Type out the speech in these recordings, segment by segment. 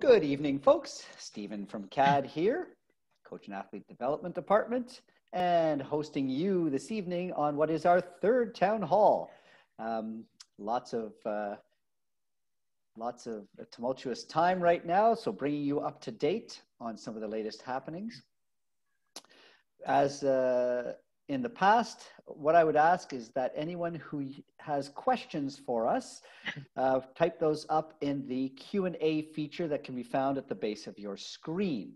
Good evening, folks. Stephen from CAD here, Coach and Athlete Development Department, and hosting you this evening on what is our third town hall. Lots of tumultuous time right now, so bringing you up to date on some of the latest happenings. As in the past, what I would ask is that anyone who has questions for us, type those up in the Q&A feature that can be found at the base of your screen.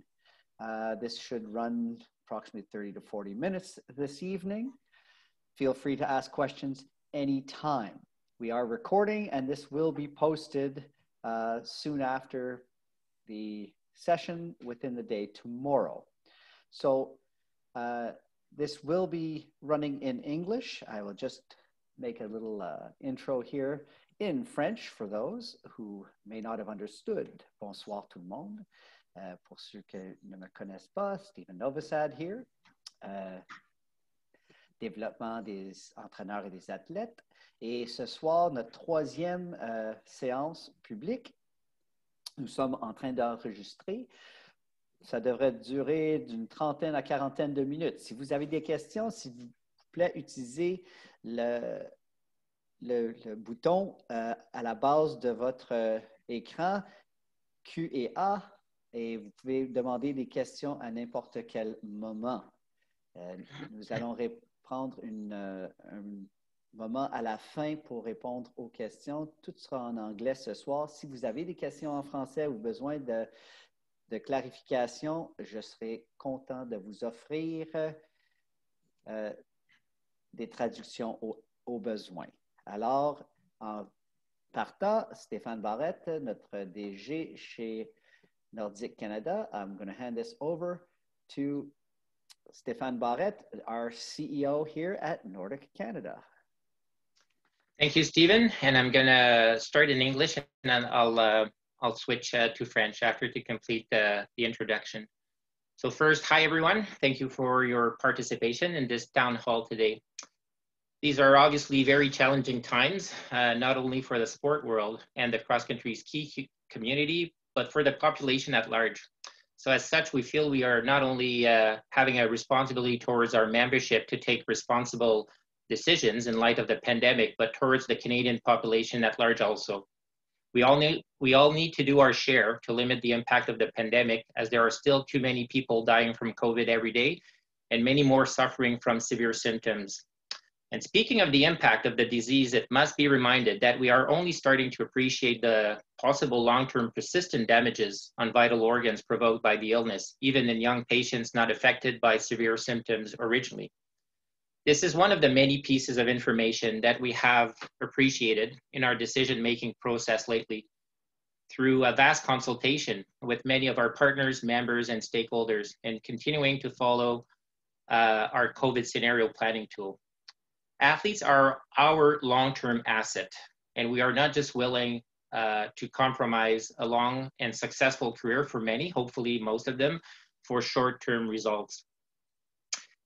This should run approximately 30 to 40 minutes this evening. Feel free to ask questions anytime. We are recording, and this will be posted soon after the session within the day tomorrow. So this will be running in English. I will just make a little intro here in French for those who may not have understood. Bonsoir tout le monde. Pour ceux qui ne me connaissent pas, Stephen Novosad here. Développement des entraîneurs et des athlètes. Et ce soir, notre troisième séance publique. Nous sommes en train d'enregistrer. Ça devrait durer d'une trentaine à quarantaine de minutes. Si vous avez des questions, s'il vous plaît, utilisez le bouton à la base de votre écran Q et A et vous pouvez demander des questions à n'importe quel moment. Nous allons prendre un moment à la fin pour répondre aux questions. Tout sera en anglais ce soir. Si vous avez des questions en français ou besoin de clarification, je serai content de vous offrir des traductions au besoin. Alors, en partant, Stéphane Barrette, notre DG chez Nordiq Canada, I'm going to hand this over to Stéphane Barrette, our CEO here at Nordiq Canada. Thank you, Stephen. And I'm going to start in English, and then I'll switch to French after to complete the introduction. So first, hi everyone. Thank you for your participation in this town hall today. These are obviously very challenging times, not only for the sport world and the cross-country ski community, but for the population at large. So as such, we feel we are not only having a responsibility towards our membership to take responsible decisions in light of the pandemic, but towards the Canadian population at large also. We all need to do our share to limit the impact of the pandemic, as there are still too many people dying from COVID every day and many more suffering from severe symptoms. And speaking of the impact of the disease, it must be reminded that we are only starting to appreciate the possible long-term persistent damages on vital organs provoked by the illness, even in young patients not affected by severe symptoms originally. This is one of the many pieces of information that we have appreciated in our decision-making process lately through a vast consultation with many of our partners, members, and stakeholders, and continuing to follow our COVID scenario planning tool. Athletes are our long-term asset, and we are not just willing to compromise a long and successful career for many, hopefully most of them, for short-term results.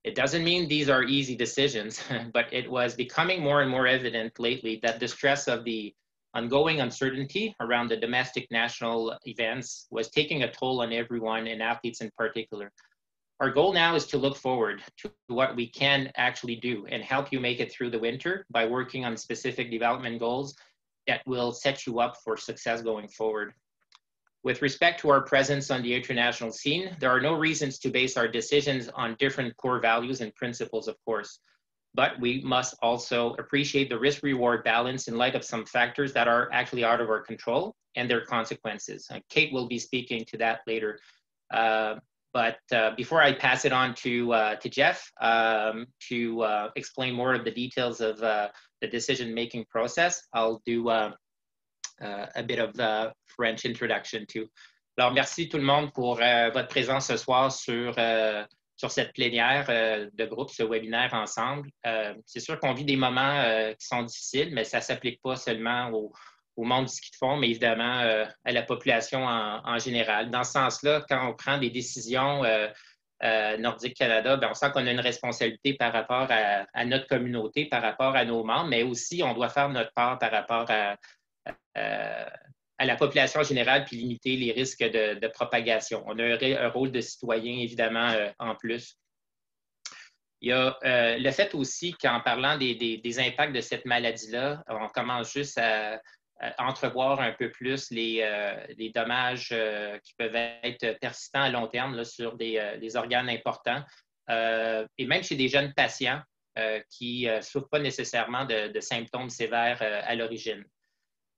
It doesn't mean these are easy decisions, but it was becoming more and more evident lately that the stress of the ongoing uncertainty around the domestic national events was taking a toll on everyone, and athletes in particular. Our goal now is to look forward to what we can actually do and help you make it through the winter by working on specific development goals that will set you up for success going forward. With respect to our presence on the international scene, there are no reasons to base our decisions on different core values and principles, of course, but we must also appreciate the risk-reward balance in light of some factors that are actually out of our control and their consequences. Kate will be speaking to that later. But before I pass it on to Jeff to explain more of the details of the decision-making process, I'll do a bit of the French introduction too. Alors, merci tout le monde pour votre présence ce soir sur cette plénière de groupe, ce webinaire ensemble. C'est sûr qu'on vit des moments qui sont difficiles, mais ça ne s'applique pas seulement au monde du ski de fond, mais évidemment à la population en général. Dans ce sens-là, quand on prend des décisions Nordiq Canada, ben on sent qu'on a une responsabilité par rapport à notre communauté, par rapport à nos membres, mais aussi on doit faire notre part par rapport à à la population générale puis limiter les risques de propagation. On a un rôle de citoyen, évidemment, en plus. Il y a le fait aussi qu'en parlant des impacts de cette maladie-là, on commence juste à entrevoir un peu plus les dommages qui peuvent être persistants à long terme là, sur des organes importants. Et même chez des jeunes patients qui ne souffrent pas nécessairement de symptômes sévères à l'origine.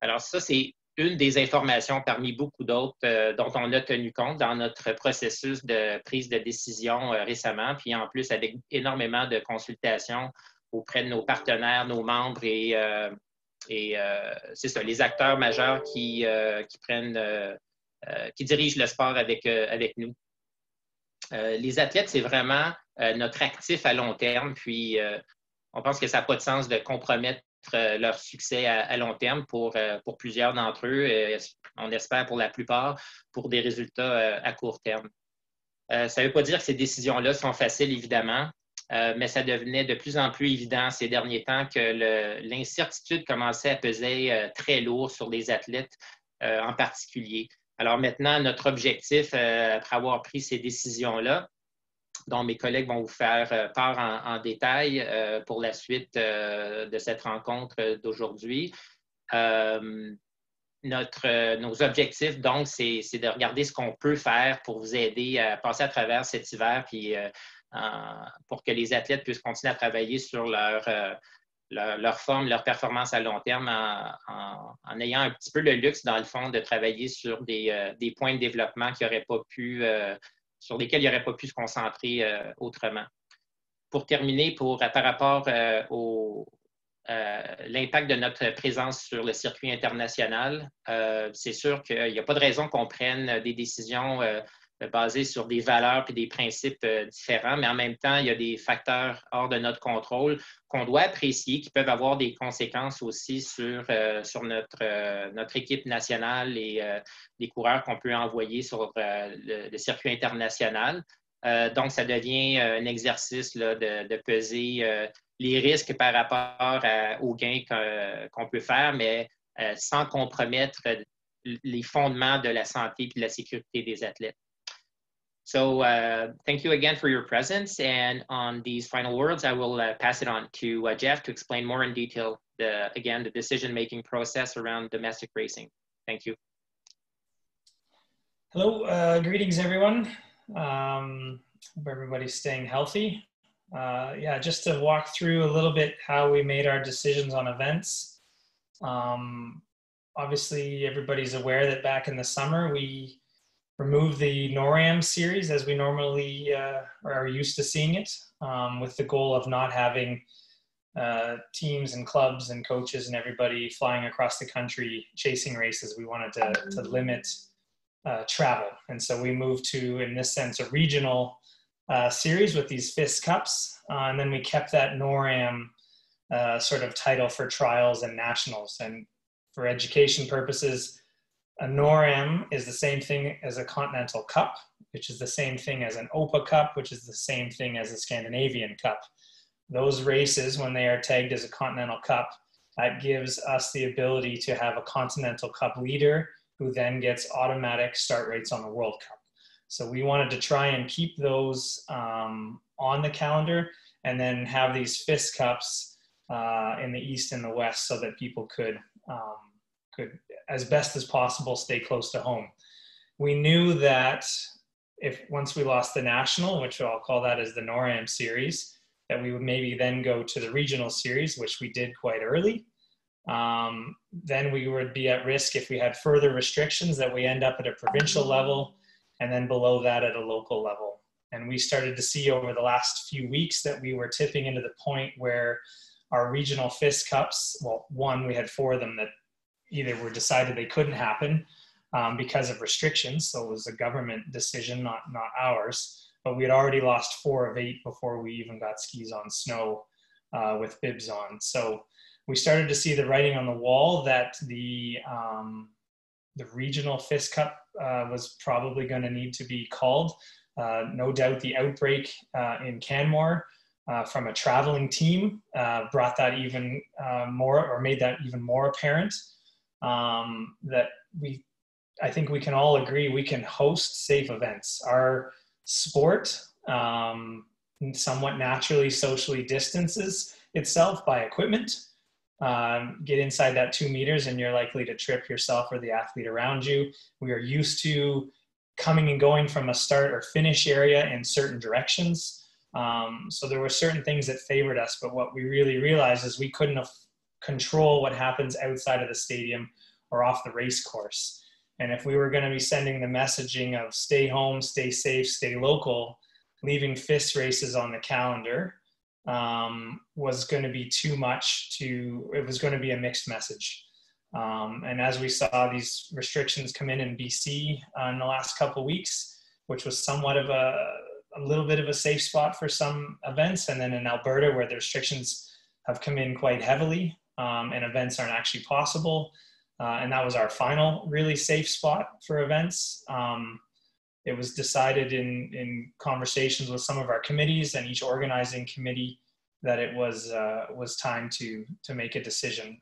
Alors ça, c'est une des informations parmi beaucoup d'autres dont on a tenu compte dans notre processus de prise de décision récemment, puis en plus avec énormément de consultations auprès de nos partenaires, nos membres et c'est ça, les acteurs majeurs qui dirigent le sport avec nous. Les athlètes, c'est vraiment notre actif à long terme, puis on pense que ça n'a pas de sens de compromettre leur succès à long terme pour plusieurs d'entre eux, on espère pour la plupart, pour des résultats à court terme. Ça ne veut pas dire que ces décisions-là sont faciles, évidemment, mais ça devenait de plus en plus évident ces derniers temps que l'incertitude commençait à peser très lourd sur les athlètes en particulier. Alors maintenant, notre objectif, après avoir pris ces décisions-là, dont mes collègues vont vous faire part en détail pour la suite de cette rencontre d'aujourd'hui. Nos objectifs, donc, c'est de regarder ce qu'on peut faire pour vous aider à passer à travers cet hiver, puis pour que les athlètes puissent continuer à travailler sur leur forme, leur performance à long terme en ayant un petit peu le luxe, dans le fond, de travailler sur des points de développement qui n'auraient pas pu sur lesquels il n'aurait pas pu se concentrer autrement. Pour terminer, par rapport l'impact de notre présence sur le circuit international, c'est sûr qu'il n'y a pas de raison qu'on prenne des décisions basées sur des valeurs et des principes différents, mais en même temps, il y a des facteurs hors de notre contrôle qu'on doit apprécier, qui peuvent avoir des conséquences aussi sur notre équipe nationale et les coureurs qu'on peut envoyer sur le circuit international. Donc, ça devient un exercice là, de peser les risques par rapport aux gains qu'on peut faire, mais sans compromettre les fondements de la santé et de la sécurité des athlètes. So thank you again for your presence. And on these final words, I will pass it on to Jeff to explain more in detail, the decision-making process around domestic racing. Thank you. Hello, greetings everyone. Hope everybody's staying healthy. Yeah, just to walk through a little bit how we made our decisions on events. Obviously, everybody's aware that back in the summer, we removed the NORAM series as we normally are used to seeing it, with the goal of not having teams and clubs and coaches and everybody flying across the country chasing races. We wanted to limit travel. And so we moved to, in this sense, a regional series with these FIS Cups. And then we kept that NORAM sort of title for trials and nationals. And for education purposes, a NORAM is the same thing as a Continental Cup, which is the same thing as an OPA Cup, which is the same thing as a Scandinavian Cup. Those races, when they are tagged as a Continental Cup, that gives us the ability to have a Continental Cup leader who then gets automatic start rates on the World Cup. So we wanted to try and keep those on the calendar and then have these FIS Cups in the East and the West so that people could, as best as possible, stay close to home. We knew that once we lost the national, which I'll call that as the NORAM series, that we would maybe then go to the regional series, which we did quite early. Then we would be at risk if we had further restrictions that we end up at a provincial level and then below that at a local level. And we started to see over the last few weeks that we were tipping into the point where our regional FIS Cups, well, one, we had 4 of them that either were decided they couldn't happen because of restrictions. So it was a government decision, not ours. But we had already lost 4 of 8 before we even got skis on snow with bibs on. So we started to see the writing on the wall that the regional FIS Cup was probably going to need to be called. No doubt the outbreak in Canmore from a traveling team brought that even more, or made that even more apparent. that I think we can all agree we can host safe events. Our sport somewhat naturally socially distances itself by equipment. Get inside that 2 meters and you're likely to trip yourself or the athlete around you. We are used to coming and going from a start or finish area in certain directions. So there were certain things that favored us, but what we really realized is we couldn't control what happens outside of the stadium or off the race course. And if we were going to be sending the messaging of stay home, stay safe, stay local, leaving FIS races on the calendar was going to be too much it was going to be a mixed message. And as we saw these restrictions come in BC in the last couple of weeks, which was somewhat of a little bit of a safe spot for some events, and then in Alberta where the restrictions have come in quite heavily and events aren't actually possible. And that was our final really safe spot for events. It was decided in conversations with some of our committees and each organizing committee that it was time to make a decision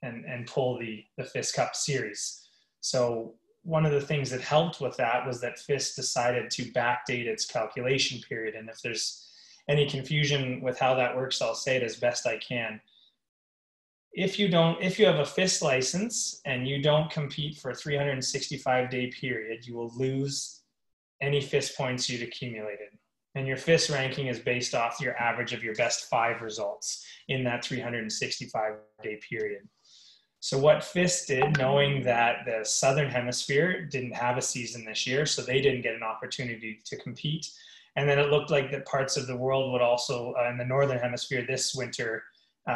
and pull the FIS Cup series. So one of the things that helped with that was that FIS decided to backdate its calculation period. And if there's any confusion with how that works, I'll say it as best I can. If you have a FIS license and you don't compete for a 365-day period, you will lose any FIS points you'd accumulated. And your FIS ranking is based off your average of your best 5 results in that 365-day period. So what FIS did, knowing that the Southern Hemisphere didn't have a season this year, so they didn't get an opportunity to compete. And then it looked like that parts of the world would also, in the Northern Hemisphere this winter,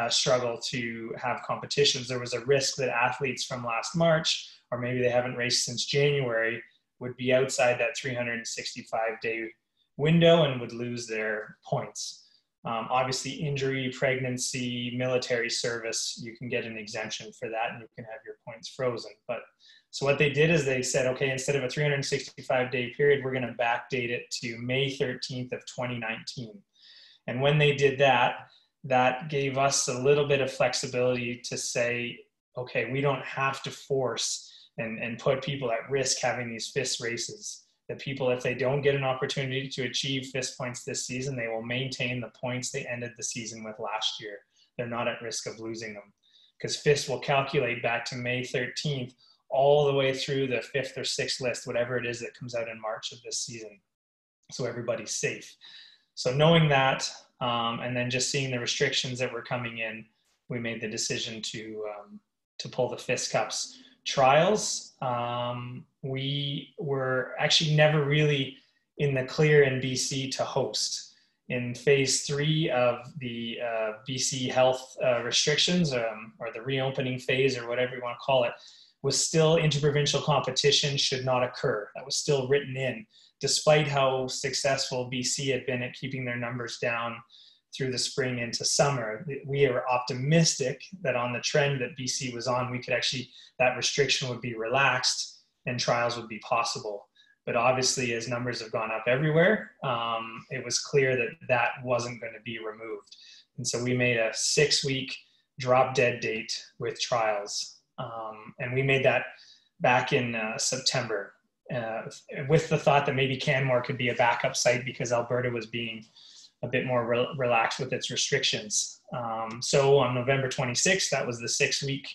struggle to have competitions. There was a risk that athletes from last March, or maybe they haven't raced since January, would be outside that 365-day window and would lose their points. Obviously, injury, pregnancy, military service, you can get an exemption for that and you can have your points frozen. But so what they did is they said, okay, instead of a 365-day period, we're going to backdate it to May 13th of 2019. And when they did that, that gave us a little bit of flexibility to say, okay, we don't have to force and put people at risk having these FIS races. That people, if they don't get an opportunity to achieve FIS points this season, they will maintain the points they ended the season with last year. They're not at risk of losing them. Because FIS will calculate back to May 13th all the way through the 5th or 6th list, whatever it is that comes out in March of this season. So everybody's safe. So knowing that, and then just seeing the restrictions that were coming in, we made the decision to pull the FIS Cups trials. We were actually never really in the clear in BC to host. In phase 3 of the BC health restrictions, or the reopening phase, or whatever you want to call it, was still interprovincial competition should not occur. That was still written in, despite how successful BC had been at keeping their numbers down through the spring into summer. We are optimistic that on the trend that BC was on, we could actually, that restriction would be relaxed and trials would be possible. But obviously, as numbers have gone up everywhere, it was clear that that wasn't going to be removed. And so we made a 6-week drop dead date with trials. And we made that back in September with the thought that maybe Canmore could be a backup site because Alberta was being a bit more relaxed with its restrictions. So on November 26th, that was the 6-week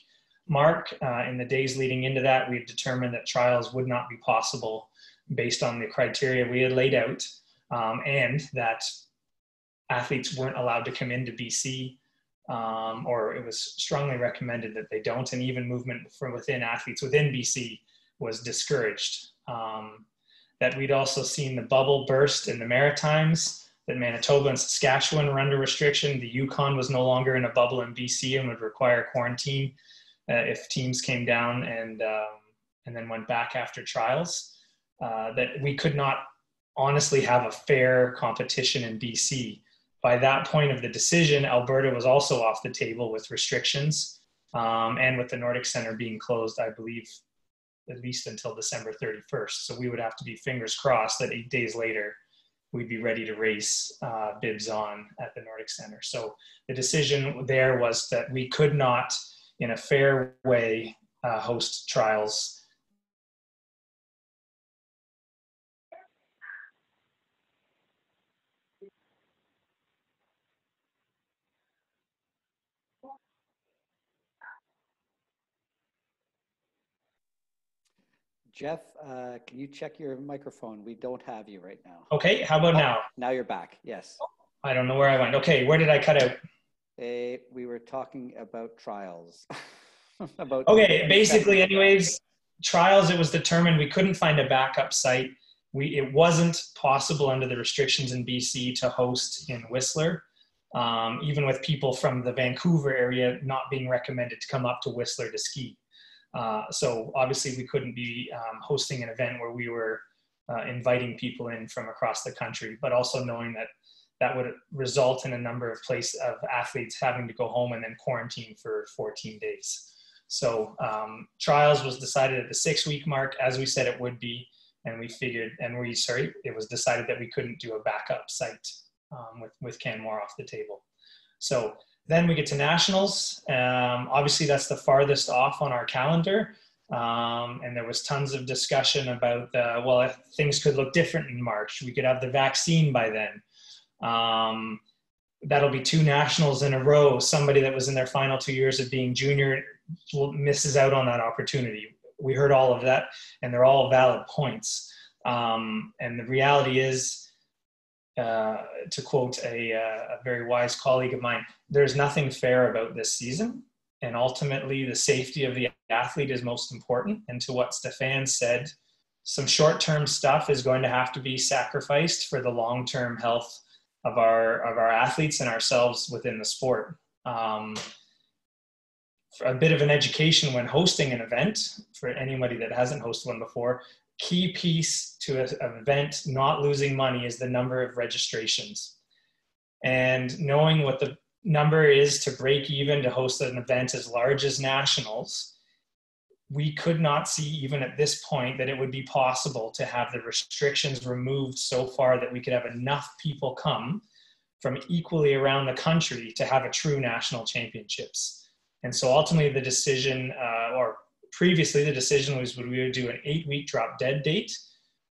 mark. In the days leading into that, we had determined that trials would not be possible based on the criteria we had laid out, and that athletes weren't allowed to come into BC, or it was strongly recommended that they don't, and even movement from within athletes within BC was discouraged. That we'd also seen the bubble burst in the Maritimes, that Manitoba and Saskatchewan were under restriction. The Yukon was no longer in a bubble in BC and would require quarantine if teams came down and then went back after trials. That we could not honestly have a fair competition in BC. By that point of the decision, Alberta was also off the table with restrictions, and with the Nordiq Center being closed, I believe, at least until December 31st. So we would have to be fingers crossed that 8 days later, we'd be ready to race bibs on at the Nordiq Center. So the decision there was that we could not, in a fair way, host trials. Jeff, can you check your microphone? We don't have you right now. Okay, how about now? Now you're back, yes. I don't know where I went. Okay, where did I cut out? We were talking about trials. About okay, basically anyways, trials, it was determined we couldn't find a backup site. It wasn't possible under the restrictions in BC to host in Whistler, even with people from the Vancouver area not being recommended to come up to Whistler to ski. So obviously we couldn't be hosting an event where we were inviting people in from across the country, but also knowing that that would result in a number of athletes having to go home and then quarantine for 14 days. So trials was decided at the 6-week mark, as we said it would be, and it was decided that we couldn't do a backup site with Canmore off the table. So then we get to nationals. Obviously that's the farthest off on our calendar. And there was tons of discussion about, if things could look different in March, we could have the vaccine by then. That'll be 2 nationals in a row. Somebody that was in their final 2 years of being junior misses out on that opportunity. We heard all of that, and they're all valid points. And the reality is, to quote a very wise colleague of mine, there's nothing fair about this season. And ultimately, the safety of the athlete is most important. And to what Stefan said, some short-term stuff is going to have to be sacrificed for the long-term health of our athletes and ourselves within the sport. For a bit of an education when hosting an event, for anybody that hasn't hosted one before, key piece to an event not losing money is the number of registrations. And knowing what the number is to break even to host an event as large as nationals, we could not see even at this point that it would be possible to have the restrictions removed so far that we could have enough people come from equally around the country to have a true national championships. And so ultimately the decision, or previously the decision was we would do an 8-week drop dead date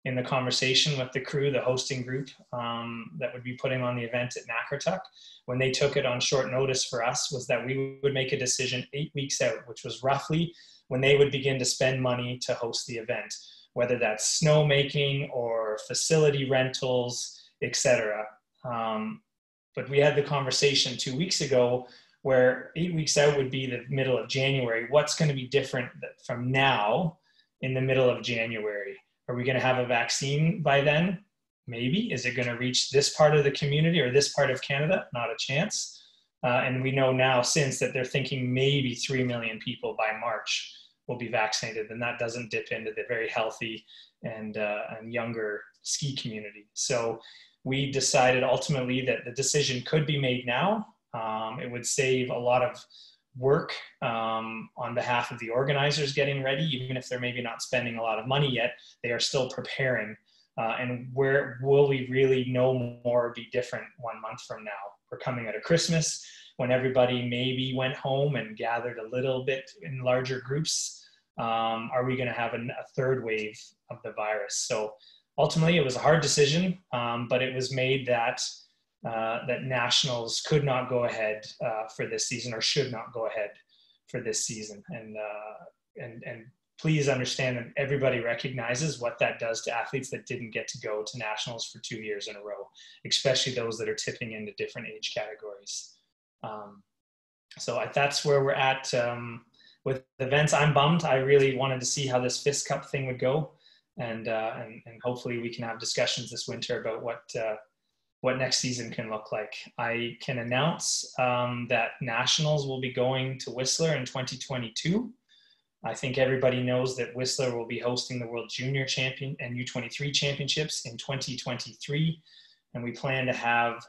in the conversation with the crew, the hosting group that would be putting on the event at Nakratuck. When they took it on short notice for us was that we would make a decision 8 weeks out, which was roughly when they would begin to spend money to host the event, whether that's snowmaking or facility rentals, etc. But we had the conversation 2 weeks ago where 8 weeks out would be the middle of January. What's going to be different from now in the middle of January? Are we going to have a vaccine by then? Maybe. Is it going to reach this part of the community or this part of Canada? Not a chance. And we know now since that they're thinking maybe 3 million people by March will be vaccinated, and that doesn't dip into the very healthy and younger ski community. So we decided ultimately that the decision could be made now. It would save a lot of work on behalf of the organizers getting ready, even if they're maybe not spending a lot of money yet, they are still preparing. And where will we really know more or be different 1 month from now? We're coming out of Christmas when everybody maybe went home and gathered a little bit in larger groups. Are we going to have a third wave of the virus? So ultimately it was a hard decision, but it was made that nationals could not go ahead for this season, or should not go ahead for this season. And please understand that everybody recognizes what that does to athletes that didn't get to go to nationals for 2 years in a row, especially those that are tipping into different age categories. So that's where we're at with events. I'm bummed. I really wanted to see how this Fist Cup thing would go, and hopefully we can have discussions this winter about what next season can look like. I can announce that nationals will be going to Whistler in 2022. I think everybody knows that Whistler will be hosting the World Junior Champion and U23 Championships in 2023. And we plan to have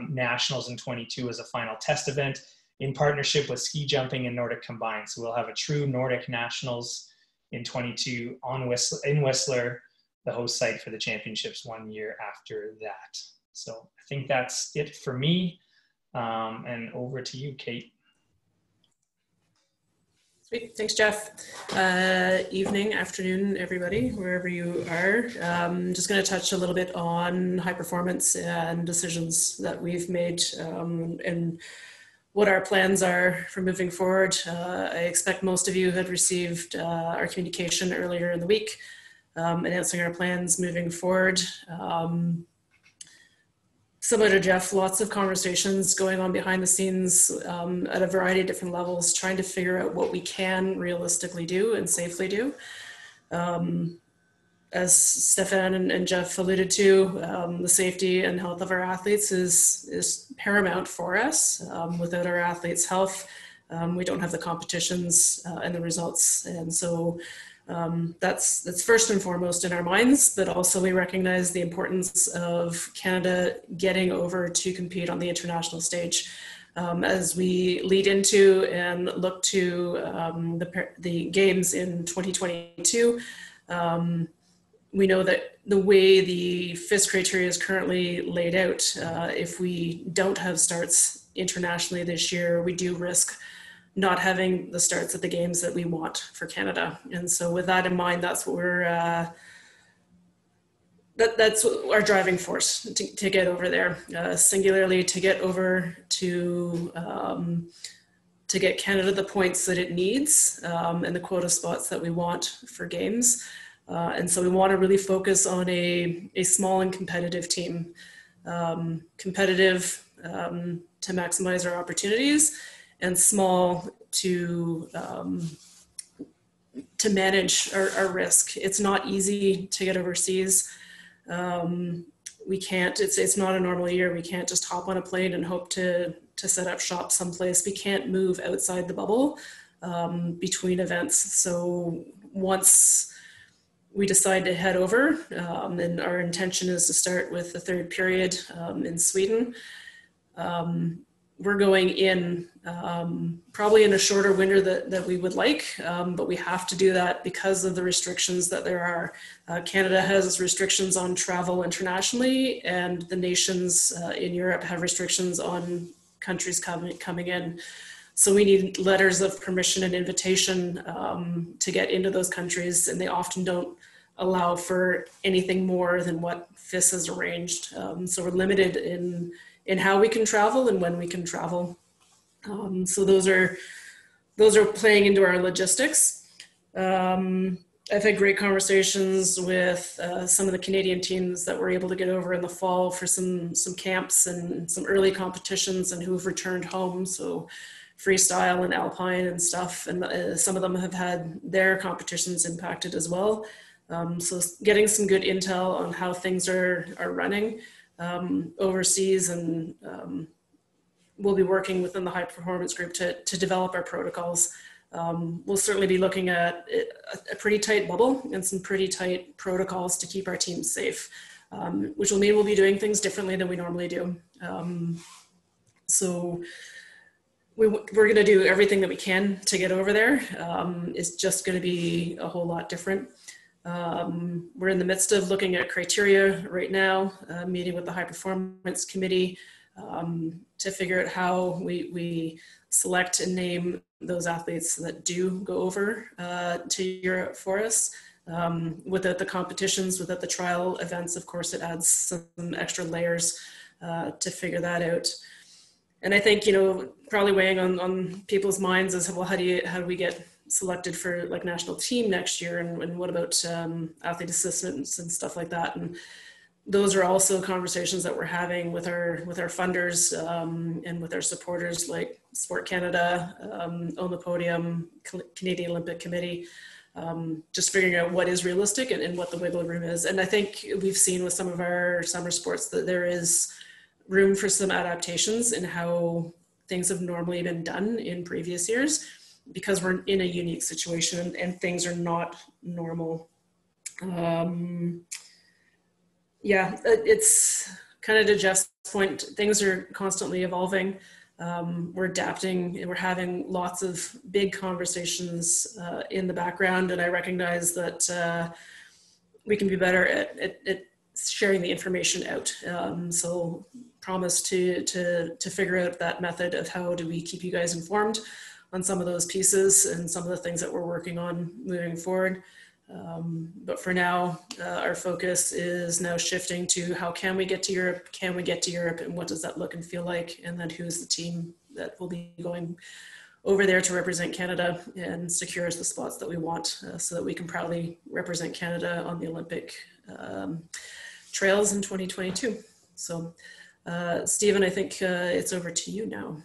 nationals in 22 as a final test event in partnership with ski jumping and Nordiq combined. So we'll have a true Nordiq nationals in 22 in Whistler, the host site for the championships 1 year after that. So I think that's it for me. And over to you, Kate. Great. Thanks, Jeff. Evening, afternoon, everybody, wherever you are. Just going to touch a little bit on high performance and decisions that we've made and what our plans are for moving forward. I expect most of you had received our communication earlier in the week announcing our plans moving forward. Similar to Jeff, lots of conversations going on behind the scenes at a variety of different levels, trying to figure out what we can realistically do and safely do. As Stefan and Jeff alluded to, the safety and health of our athletes is paramount for us. Without our athletes' health, we don't have the competitions and the results. And so that's first and foremost in our minds, but also we recognize the importance of Canada getting over to compete on the international stage. As we lead into and look to the games in 2022, we know that the way the FIS criteria is currently laid out, if we don't have starts internationally this year, we do risk not having the starts at the games that we want for Canada. And so with that in mind, that's what we're, that's our driving force to get over there, singularly to get over to get Canada the points that it needs and the quota spots that we want for games. And so we want to really focus on a small and competitive team, competitive to maximize our opportunities, and small to manage our risk. It's not easy to get overseas. We can't, it's not a normal year. We can't just hop on a plane and hope to set up shop someplace. We can't move outside the bubble between events. So once we decide to head over, and our intention is to start with the third period in Sweden, we're going in probably in a shorter winter that we would like, but we have to do that because of the restrictions that there are. Canada has restrictions on travel internationally, and the nations in Europe have restrictions on countries coming in. So we need letters of permission and invitation to get into those countries, and they often don't allow for anything more than what FIS has arranged. So we're limited in how we can travel and when we can travel. So those are playing into our logistics. I've had great conversations with some of the Canadian teams that were able to get over in the fall for some camps and some early competitions and who have returned home. So freestyle and alpine and stuff. And some of them have had their competitions impacted as well. So getting some good intel on how things are running overseas, and we'll be working within the high performance group to develop our protocols. We'll certainly be looking at a pretty tight bubble and some pretty tight protocols to keep our teams safe, which will mean we'll be doing things differently than we normally do. So we're going to do everything that we can to get over there. It's just going to be a whole lot different. We're in the midst of looking at criteria right now, meeting with the high performance committee to figure out how we select and name those athletes that do go over to Europe for us. Without the competitions, without the trial events, of course, it adds some extra layers to figure that out. And I think, probably weighing on people's minds is, well, how do we get selected for like national team next year, and what about athlete assistants and stuff like that? And those are also conversations that we're having with our funders and with our supporters like Sport Canada, Own the Podium, Canadian Olympic Committee, just figuring out what is realistic and what the wiggle room is. And I think we've seen with some of our summer sports that there is room for some adaptations in how things have normally been done in previous years, because we're in a unique situation and things are not normal. Yeah, it's kind of to Jeff's point, things are constantly evolving. We're adapting and we're having lots of big conversations in the background. And I recognize that we can be better at sharing the information out. So promise to figure out that method of how do we keep you guys informed some of those pieces and some of the things that we're working on moving forward. But for now, our focus is now shifting to how can we get to Europe? Can we get to Europe, and what does that look and feel like? And then who's the team that will be going over there to represent Canada and secure us the spots that we want, so that we can proudly represent Canada on the Olympic trails in 2022. So Stephen, I think it's over to you now.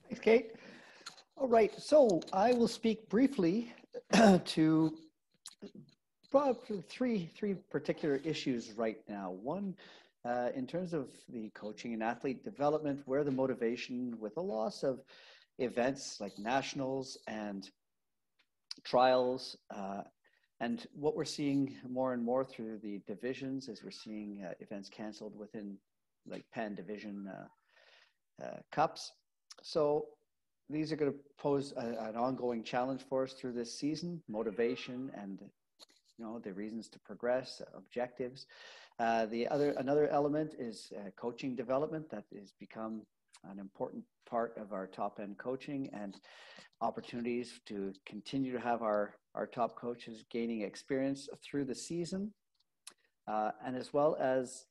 Thanks, Kate. All right, so I will speak briefly to three particular issues right now. One, in terms of the coaching and athlete development, where the motivation with a loss of events like nationals and trials, and what we're seeing more and more through the divisions is we're seeing events canceled within like Pan Division Cups. So these are going to pose an ongoing challenge for us through this season, motivation and the reasons to progress, objectives. Another element is coaching development that has become an important part of our top end coaching, and opportunities to continue to have our top coaches gaining experience through the season, and as well as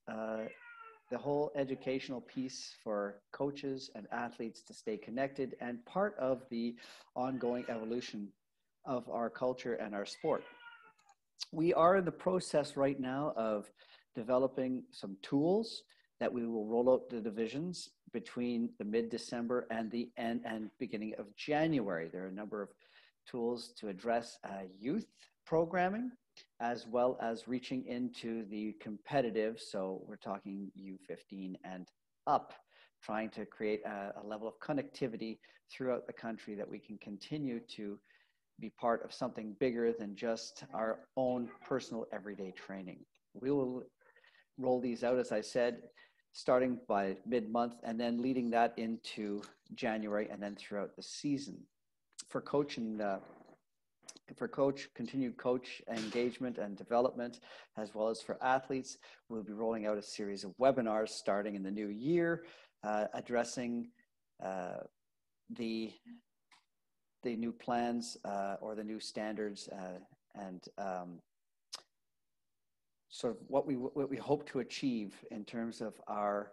the whole educational piece for coaches and athletes to stay connected and part of the ongoing evolution of our culture and our sport. We are in the process right now of developing some tools that we will roll out the divisions between the mid-December and the end and beginning of January. There are a number of tools to address youth programming, as well as reaching into the competitive. So we're talking U15 and up, trying to create a level of connectivity throughout the country that we can continue to be part of something bigger than just our own personal everyday training. We will roll these out, as I said, starting by mid-month and then leading that into January and then throughout the season. For continued coach engagement and development, as well as for athletes, we'll be rolling out a series of webinars starting in the new year, addressing the new plans or the new standards and sort of what we hope to achieve in terms of our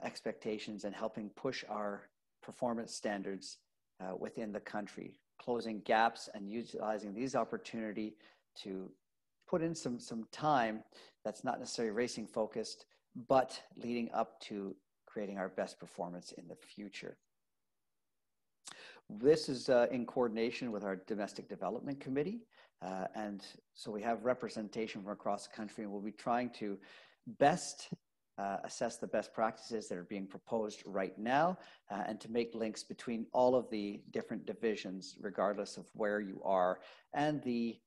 expectations and helping push our performance standards within the country, closing gaps and utilizing these opportunity to put in some time that's not necessarily racing focused, but leading up to creating our best performance in the future. This is in coordination with our Domestic Development Committee. And so we have representation from across the country, and we'll be trying to best assess the best practices that are being proposed right now, and to make links between all of the different divisions, regardless of where you are, and the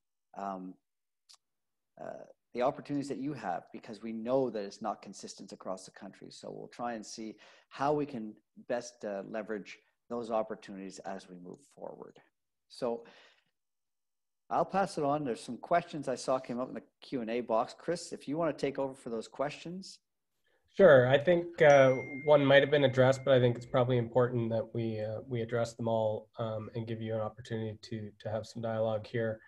opportunities that you have, because we know that it's not consistent across the country. So we'll try and see how we can best leverage those opportunities as we move forward. So I'll pass it on. There's some questions I saw came up in the Q&A box. Chris, if you want to take over for those questions. Sure. I think one might have been addressed, but I think it's probably important that we address them all and give you an opportunity to have some dialogue here.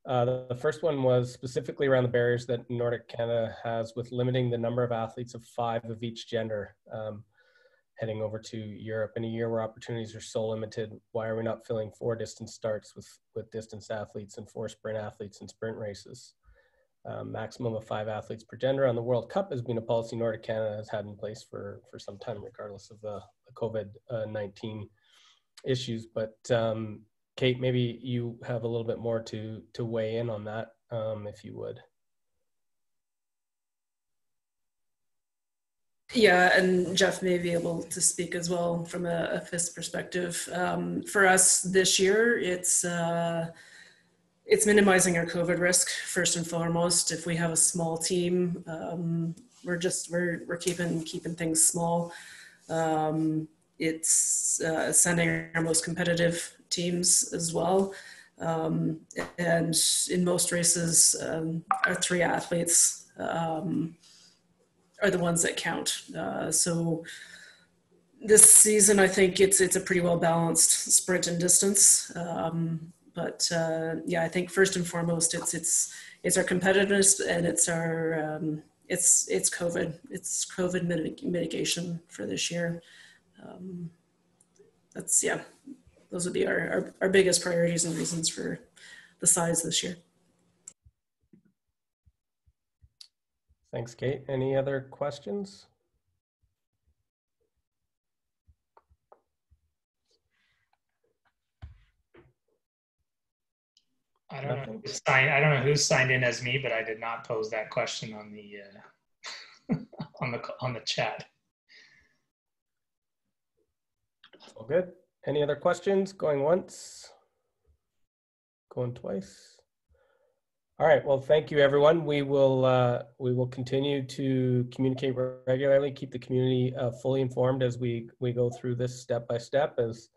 The first one was specifically around the barriers that Nordiq Canada has with limiting the number of athletes of 5 of each gender heading over to Europe in a year where opportunities are so limited. Why are we not filling 4 distance starts with distance athletes and 4 sprint athletes in sprint races? Maximum of 5 athletes per gender on the World Cup has been a policy Nordiq Canada has had in place for some time, regardless of the COVID-19 issues. But Kate, maybe you have a little bit more to weigh in on that, if you would. Yeah, and Jeff may be able to speak as well from a FIS perspective. For us this year, it's minimizing our COVID risk first and foremost. If we have a small team, we're keeping things small. It's sending our most competitive teams as well. And in most races, our 3 athletes are the ones that count. So This season, I think it's a pretty well balanced sprint and distance. Yeah, I think first and foremost, it's our competitiveness, and it's our it's COVID mitigation for this year. Those would be our biggest priorities and reasons for the size this year. Thanks, Kate. Any other questions? I don't know who's signed in as me, but I did not pose that question on the on the chat. All good. Any other questions? Going once? Going twice? All right. Well, thank you, everyone. We will continue to communicate regularly, keep the community fully informed as we go through this step by step. As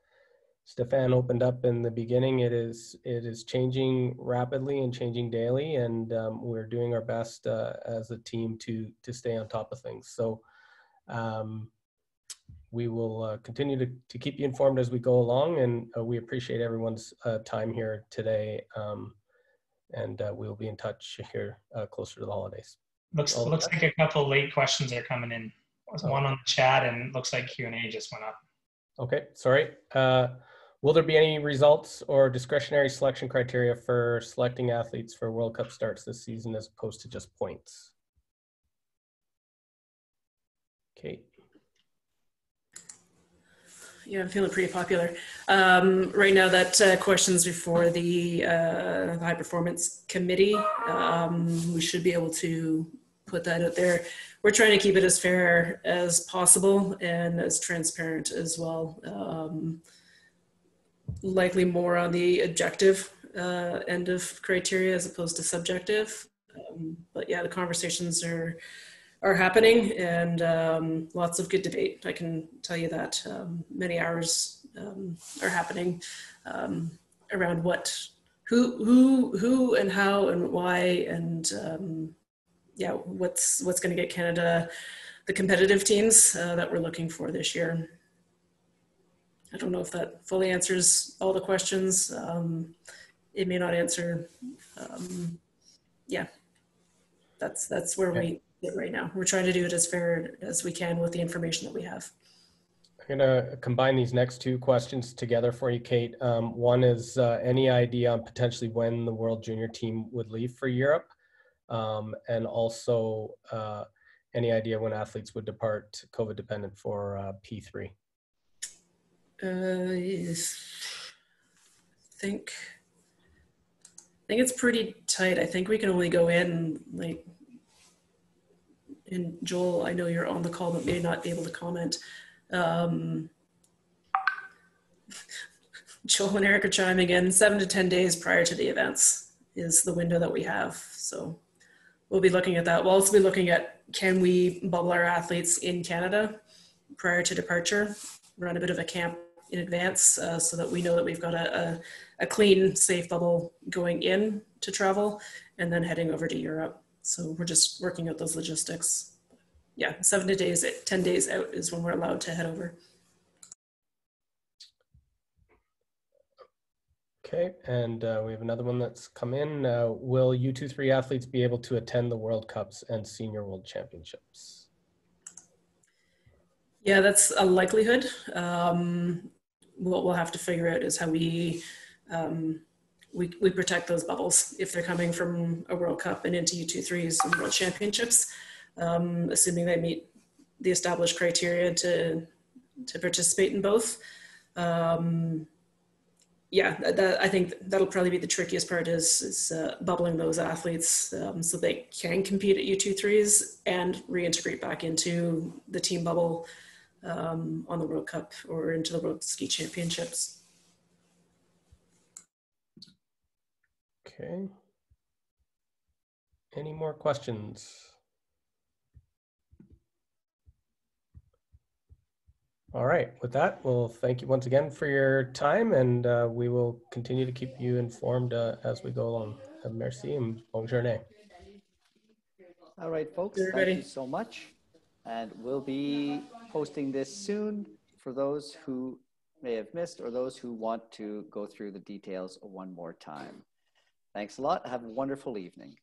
Stefan opened up in the beginning, it is changing rapidly and changing daily, and we're doing our best as a team to stay on top of things. So we will continue to keep you informed as we go along, and we appreciate everyone's time here today. And we will be in touch here closer to the holidays. Looks like a couple late questions are coming in. One on the chat, and looks like Q&A just went up. Okay, sorry. Will there be any results or discretionary selection criteria for selecting athletes for World Cup starts this season as opposed to just points? Kate. Yeah, I'm feeling pretty popular. Right now that question's before the high performance committee. We should be able to put that out there. We're trying to keep it as fair as possible and as transparent as well. Likely more on the objective end of criteria as opposed to subjective. But yeah, the conversations are happening, and lots of good debate. I can tell you that many hours are happening around who and how and why, and yeah, what's going to get Canada the competitive teams that we're looking for this year. I don't know if that fully answers all the questions. It may not answer. Yeah, that's where we sit right now. We're trying to do it as fair as we can with the information that we have. I'm going to combine these next two questions together for you, Kate. One is any idea on potentially when the World Junior team would leave for Europe? And also any idea when athletes would depart COVID dependent for P3? I think it's pretty tight. I think we can only go in like, and Joel, I know you're on the call, but may not be able to comment. Joel and Eric are chiming in. 7 to 10 days prior to the events is the window that we have. So we'll be looking at that. We'll also be looking at, can we bubble our athletes in Canada prior to departure, run a bit of a camp in advance so that we know that we've got a clean, safe bubble going in to travel and then heading over to Europe. So we're just working out those logistics. Yeah, 7 to 10 days out is when we're allowed to head over. Okay, and we have another one that's come in. Will U23 athletes be able to attend the World Cups and Senior World Championships? Yeah, that's a likelihood. What we'll have to figure out is how we protect those bubbles if they're coming from a World Cup and into U23s and World Championships, assuming they meet the established criteria to participate in both. Yeah, I think that'll probably be the trickiest part is bubbling those athletes so they can compete at U23s and reintegrate back into the team bubble on the World Cup or into the World Ski Championships. Okay. Any more questions? All right, with that, well, thank you once again for your time, and we will continue to keep you informed as we go along. Merci and bonne journée. All right, folks, thank you so much. And we'll be posting this soon for those who may have missed or those who want to go through the details one more time. Thanks a lot. Have a wonderful evening.